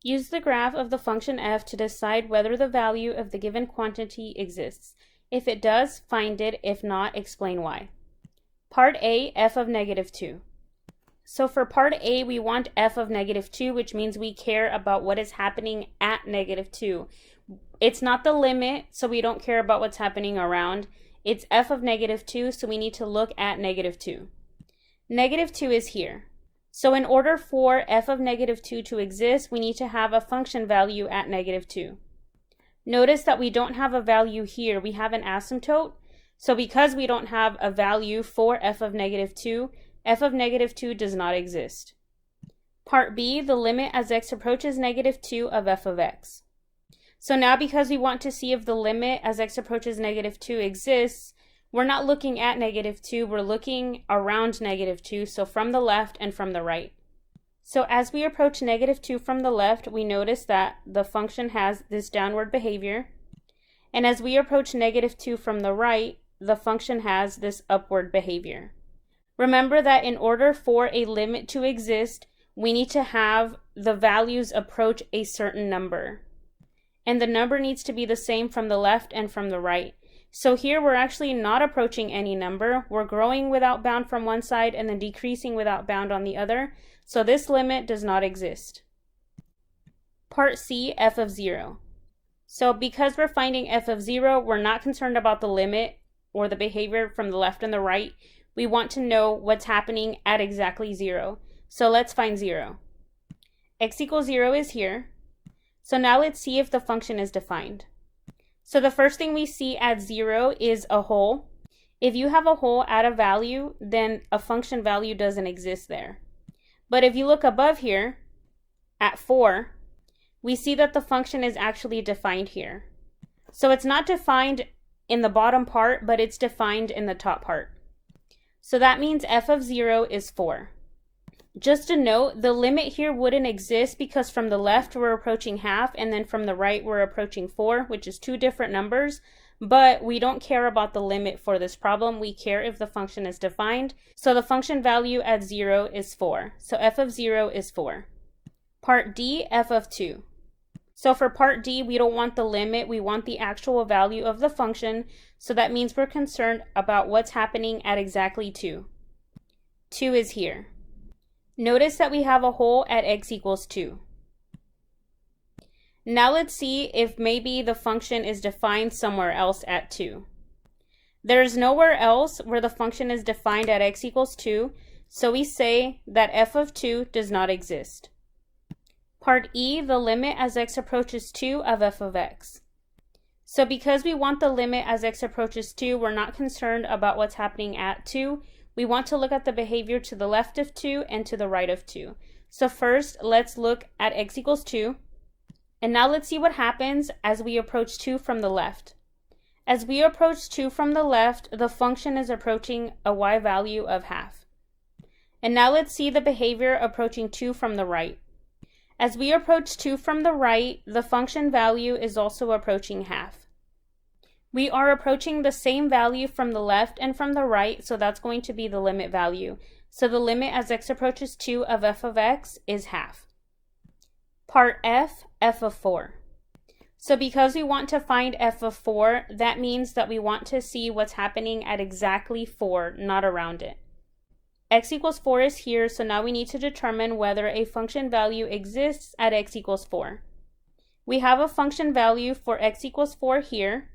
Use the graph of the function f to decide whether the value of the given quantity exists. If it does, find it. If not, explain why. Part A, f of negative 2. So for part A, we want f of negative 2, which means we care about what is happening at negative 2. It's not the limit, so we don't care about what's happening around. It's f of negative 2, so we need to look at negative 2. Negative 2 is here. So in order for f of negative 2 to exist, we need to have a function value at negative 2. Notice that we don't have a value here. We have an asymptote. So because we don't have a value for f of negative 2, f of negative 2 does not exist. Part B, the limit as x approaches negative 2 of f of x. So now because we want to see if the limit as x approaches negative 2 exists, we're not looking at negative 2, we're looking around negative 2, so from the left and from the right. So as we approach negative 2 from the left, we notice that the function has this downward behavior. And as we approach negative 2 from the right, the function has this upward behavior. Remember that in order for a limit to exist, we need to have the values approach a certain number. And the number needs to be the same from the left and from the right. So here we're actually not approaching any number. We're growing without bound from one side and then decreasing without bound on the other. So this limit does not exist. Part C, f of 0. So because we're finding f of 0, we're not concerned about the limit or the behavior from the left and the right. We want to know what's happening at exactly 0. So let's find 0. X equals 0 is here. So now let's see if the function is defined. So the first thing we see at 0 is a hole. If you have a hole at a value, then a function value doesn't exist there. But if you look above here, at 4, we see that the function is actually defined here. So it's not defined in the bottom part, but it's defined in the top part. So that means f of 0 is 4. Just a note, the limit here wouldn't exist because from the left we're approaching half and then from the right we're approaching 4, which is two different numbers, but we don't care about the limit for this problem. We care if the function is defined. So the function value at 0 is 4. So f of 0 is 4. Part D, f of 2. So for part D, we don't want the limit, we want the actual value of the function, so that means we're concerned about what's happening at exactly 2. 2 is here. Notice that we have a hole at x equals 2. Now let's see if maybe the function is defined somewhere else at 2. There is nowhere else where the function is defined at x equals 2, so we say that f of 2 does not exist. Part E, the limit as x approaches 2 of f of x. So because we want the limit as x approaches 2, we're not concerned about what's happening at 2. We want to look at the behavior to the left of 2 and to the right of 2. So first, let's look at x equals 2. And now let's see what happens as we approach 2 from the left. As we approach 2 from the left, the function is approaching a y value of half. And now let's see the behavior approaching 2 from the right. As we approach 2 from the right, the function value is also approaching half. We are approaching the same value from the left and from the right, so that's going to be the limit value. So the limit as x approaches 2 of f of x is half. Part F, f of 4. So because we want to find f of 4, that means that we want to see what's happening at exactly 4, not around it. X equals 4 is here, so now we need to determine whether a function value exists at x equals 4. We have a function value for x equals 4 here,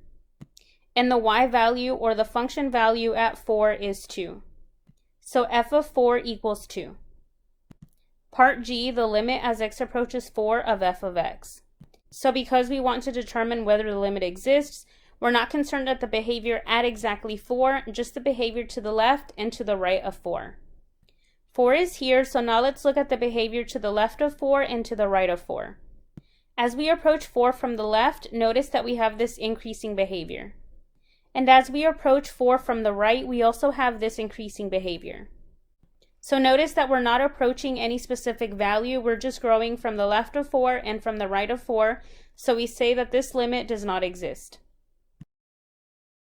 and the y value or the function value at 4 is 2. So f of 4 equals 2. Part G, the limit as x approaches 4 of f of x. So because we want to determine whether the limit exists, we're not concerned at the behavior at exactly 4, just the behavior to the left and to the right of 4. 4 is here, so now let's look at the behavior to the left of 4 and to the right of 4. As we approach 4 from the left, notice that we have this increasing behavior. And as we approach 4 from the right, we also have this increasing behavior. So notice that we're not approaching any specific value, we're just growing from the left of 4 and from the right of 4, so we say that this limit does not exist.